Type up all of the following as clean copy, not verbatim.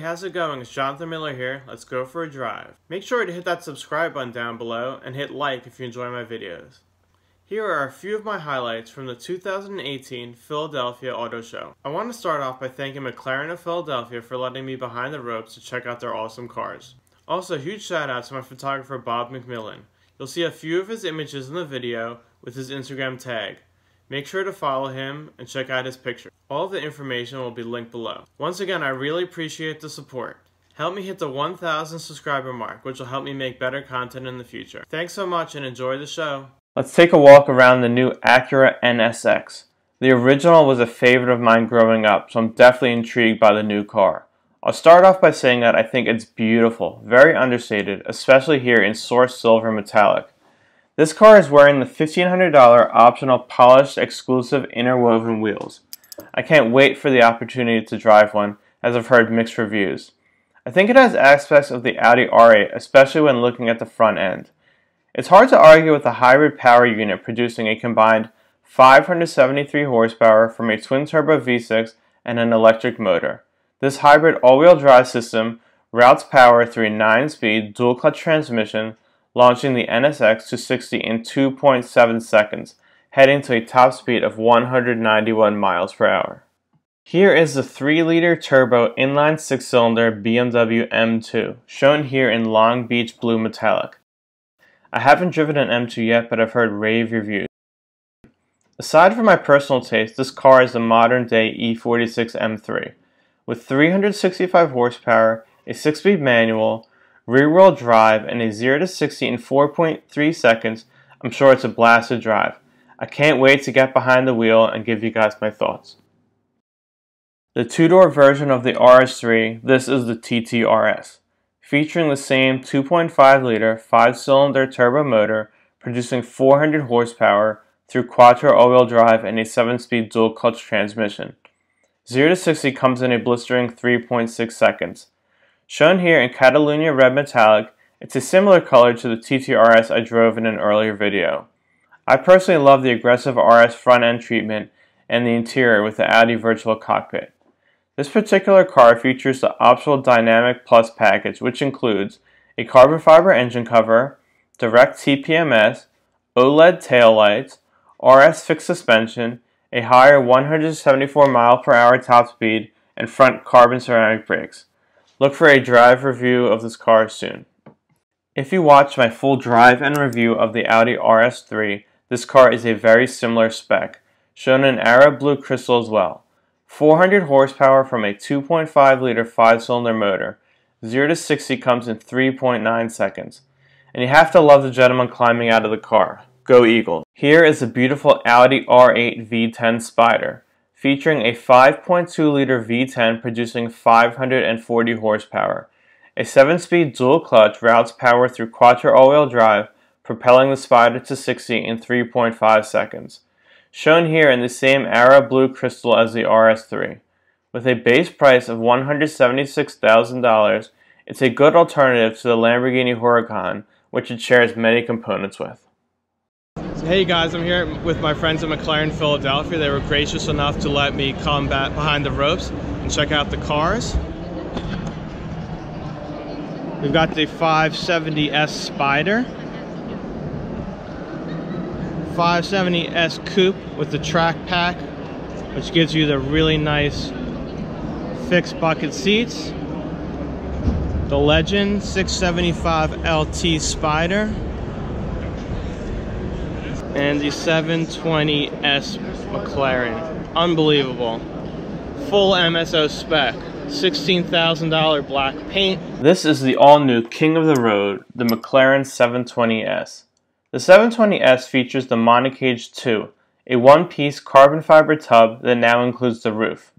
how's it going? It's Jonathan Miller here. Let's go for a drive. Make sure to hit that subscribe button down below and hit like if you enjoy my videos. Here are a few of my highlights from the 2018 Philadelphia Auto Show. I want to start off by thanking McLaren of Philadelphia for letting me behind the ropes to check out their awesome cars. Also, huge shout out to my photographer Bob McMillan. You'll see a few of his images in the video with his Instagram tag. Make sure to follow him and check out his picture. All of the information will be linked below. Once again, I really appreciate the support. Help me hit the 1,000 subscriber mark, which will help me make better content in the future. Thanks so much and enjoy the show. Let's take a walk around the new Acura NSX. The original was a favorite of mine growing up, so I'm definitely intrigued by the new car. I'll start off by saying that I think it's beautiful, very understated, especially here in source silver metallic. This car is wearing the $1,500 optional polished exclusive interwoven wheels. I can't wait for the opportunity to drive one, as I've heard mixed reviews. I think it has aspects of the Audi R8, especially when looking at the front end. It's hard to argue with the hybrid power unit producing a combined 573 horsepower from a twin-turbo V6 and an electric motor. This hybrid all-wheel drive system routes power through a 9-speed dual-clutch transmission, launching the NSX to 60 in 2.7 seconds, heading to a top speed of 191 miles per hour. Here is the 3-liter turbo inline 6-cylinder BMW M2, shown here in Long Beach blue metallic. I haven't driven an M2 yet, but I've heard rave reviews. Aside from my personal taste, this car is the modern-day E46 M3. With 365 horsepower, a 6-speed manual, rear-wheel drive, and a 0 to 60 in 4.3 seconds, I'm sure it's a blast to drive. I can't wait to get behind the wheel and give you guys my thoughts. The two-door version of the RS3, this is the TT RS, featuring the same 2.5-liter 5-cylinder turbo motor producing 400 horsepower through quattro all-wheel drive and a 7-speed dual-clutch transmission. 0 to 60 comes in a blistering 3.6 seconds. Shown here in Catalunya red metallic, it's a similar color to the TT RS I drove in an earlier video. I personally love the aggressive RS front end treatment and the interior with the Audi virtual cockpit. This particular car features the optional Dynamic Plus package, which includes a carbon fiber engine cover, direct TPMS, OLED taillights, RS fixed suspension, a higher 174 mph top speed, and front carbon ceramic brakes. Look for a drive review of this car soon. If you watch my full drive and review of the Audi RS3, this car is a very similar spec, shown in Arrow Blue Crystal as well. 400 horsepower from a 2.5-liter 5-cylinder motor. 0 to 60 comes in 3.9 seconds. And you have to love the gentleman climbing out of the car. Go Eagles! Here is the beautiful Audi R8 V10 Spyder, featuring a 5.2-liter V10 producing 540 horsepower. A 7-speed dual-clutch routes power through quattro all-wheel drive, propelling the Spyder to 60 in 3.5 seconds. Shown here in the same Arrow Blue Crystal as the RS3. With a base price of $176,000, it's a good alternative to the Lamborghini Huracan, which it shares many components with. Hey guys, I'm here with my friends at McLaren Philadelphia. They were gracious enough to let me come back behind the ropes and check out the cars. We've got the 570S Spyder, 570S Coupe with the track pack, which gives you the really nice fixed bucket seats, the Legend 675 LT Spyder, and the 720S McLaren. Unbelievable. Full MSO spec. $16,000 black paint. This is the all-new king of the road, the McLaren 720S. The 720S features the Monocage 2, a one-piece carbon fiber tub that now includes the roof.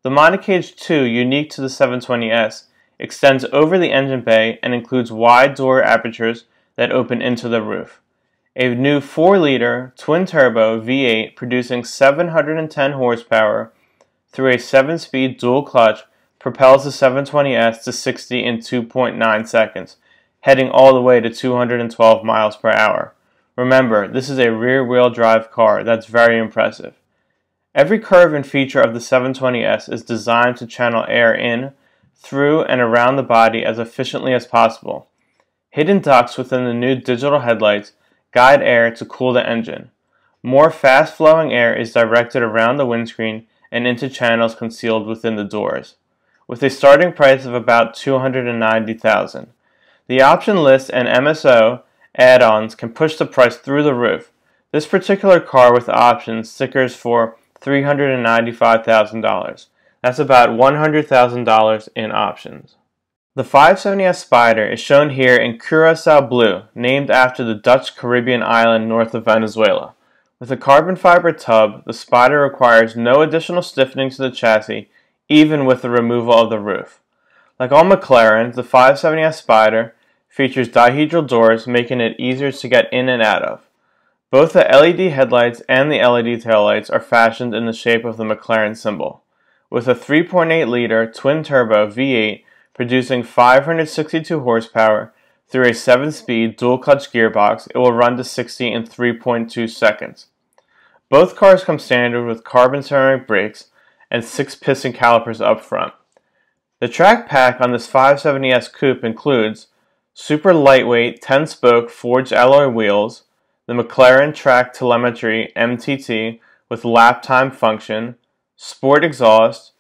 The Monocage 2, unique to the 720S, extends over the engine bay and includes wide door apertures that open into the roof. A new 4-liter twin-turbo V8 producing 710 horsepower through a 7-speed dual-clutch propels the 720S to 60 in 2.9 seconds, heading all the way to 212 miles per hour. Remember, this is a rear-wheel drive car. That's very impressive. Every curve and feature of the 720S is designed to channel air in, through and around the body as efficiently as possible. Hidden ducts within the new digital headlights guide air to cool the engine. More fast-flowing air is directed around the windscreen and into channels concealed within the doors, with a starting price of about $290,000. The option list and MSO add-ons can push the price through the roof. This particular car with options stickers for $395,000. That's about $100,000 in options. The 570S Spyder is shown here in Curacao blue, named after the Dutch Caribbean island north of Venezuela. With a carbon fiber tub, the Spyder requires no additional stiffening to the chassis, even with the removal of the roof. Like all McLarens, the 570S Spyder features dihedral doors, making it easier to get in and out of. Both the LED headlights and the LED taillights are fashioned in the shape of the McLaren symbol. With a 3.8-liter twin-turbo V8 producing 562 horsepower through a 7-speed dual-clutch gearbox, it will run to 60 in 3.2 seconds. Both cars come standard with carbon ceramic brakes and 6 piston calipers up front. The track pack on this 570S Coupe includes super lightweight 10-spoke forged alloy wheels, the McLaren Track Telemetry MTT with lap time function, sport exhaust,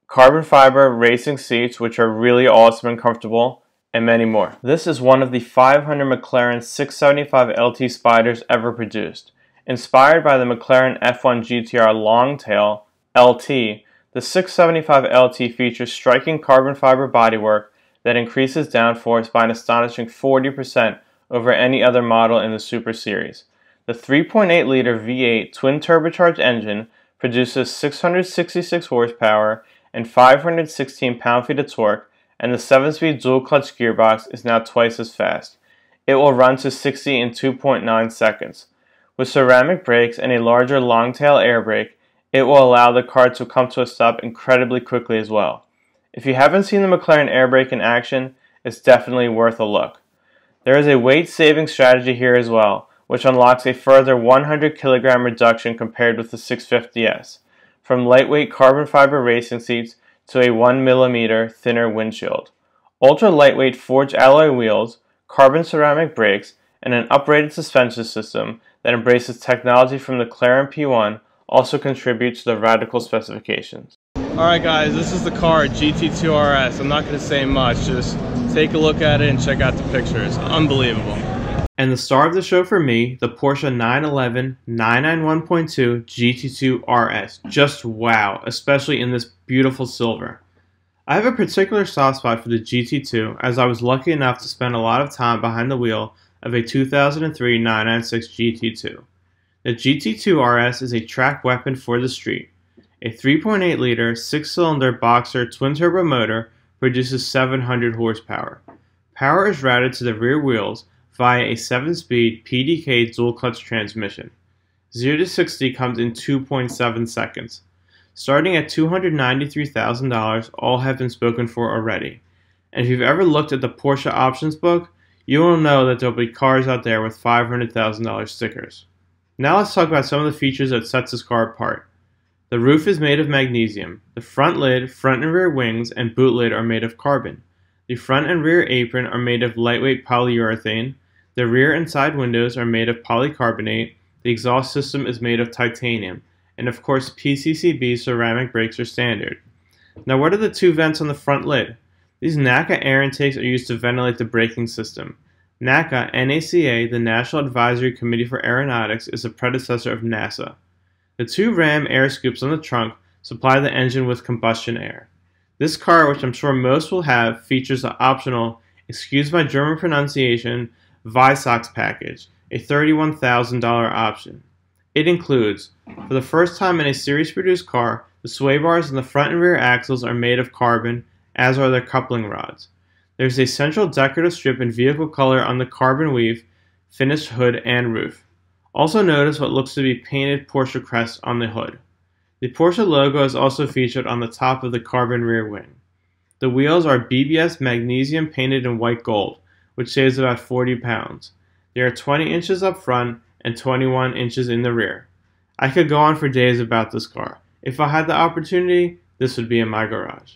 carbon fiber racing seats which are really awesome and comfortable, and many more. This is one of the 500 McLaren 675 LT Spyders ever produced. Inspired by the McLaren F1 GTR Longtail LT, the 675 LT features striking carbon fiber bodywork that increases downforce by an astonishing 40% over any other model in the Super Series. The 3.8-liter V8 twin-turbocharged engine produces 666 horsepower and 516 pound-feet of torque, and the 7-speed dual-clutch gearbox is now twice as fast. It will run to 60 in 2.9 seconds. With ceramic brakes and a larger long-tail air brake, it will allow the car to come to a stop incredibly quickly as well. If you haven't seen the McLaren air brake in action, it's definitely worth a look. There is a weight-saving strategy here as well, which unlocks a further 100 kilogram reduction compared with the 650S, from lightweight carbon fiber racing seats to a 1 mm thinner windshield. Ultra-lightweight forged alloy wheels, carbon ceramic brakes, and an uprated suspension system that embraces technology from the McLaren P1 also contribute to the radical specifications. Alright guys, this is the car GT2RS. I'm not going to say much, just take a look at it and check out the pictures. Unbelievable. And the star of the show for me, the Porsche 911 991.2 GT2RS. Just wow, especially in this beautiful silver. I have a particular soft spot for the GT2 as I was lucky enough to spend a lot of time behind the wheel of a 2003 996 GT2. The GT2RS is a track weapon for the street. A 3.8-liter 6-cylinder boxer twin-turbo motor produces 700 horsepower. Power is routed to the rear wheels via a 7-speed PDK dual-clutch transmission. 0 to 60 comes in 2.7 seconds. Starting at $293,000, all have been spoken for already. And if you've ever looked at the Porsche options book, you will know that there will be cars out there with $500,000 stickers. Now let's talk about some of the features that sets this car apart. The roof is made of magnesium. The front lid, front and rear wings, and boot lid are made of carbon. The front and rear apron are made of lightweight polyurethane. The rear and side windows are made of polycarbonate. The exhaust system is made of titanium. And of course, PCCB ceramic brakes are standard. Now what are the two vents on the front lid? These NACA air intakes are used to ventilate the braking system. NACA, the National Advisory Committee for Aeronautics, is a predecessor of NASA. The two Ram air scoops on the trunk supply the engine with combustion air. This car, which I'm sure most will have, features the optional, excuse my German pronunciation, Weissachs package, a $31,000 option. It includes, for the first time in a series-produced car, the sway bars in the front and rear axles are made of carbon, as are their coupling rods. There's a central decorative strip in vehicle color on the carbon weave, finished hood, and roof. Also notice what looks to be painted Porsche crest on the hood. The Porsche logo is also featured on the top of the carbon rear wing. The wheels are BBS magnesium painted in white gold, which saves about 40 pounds. They are 20 inches up front and 21 inches in the rear. I could go on for days about this car. If I had the opportunity, this would be in my garage.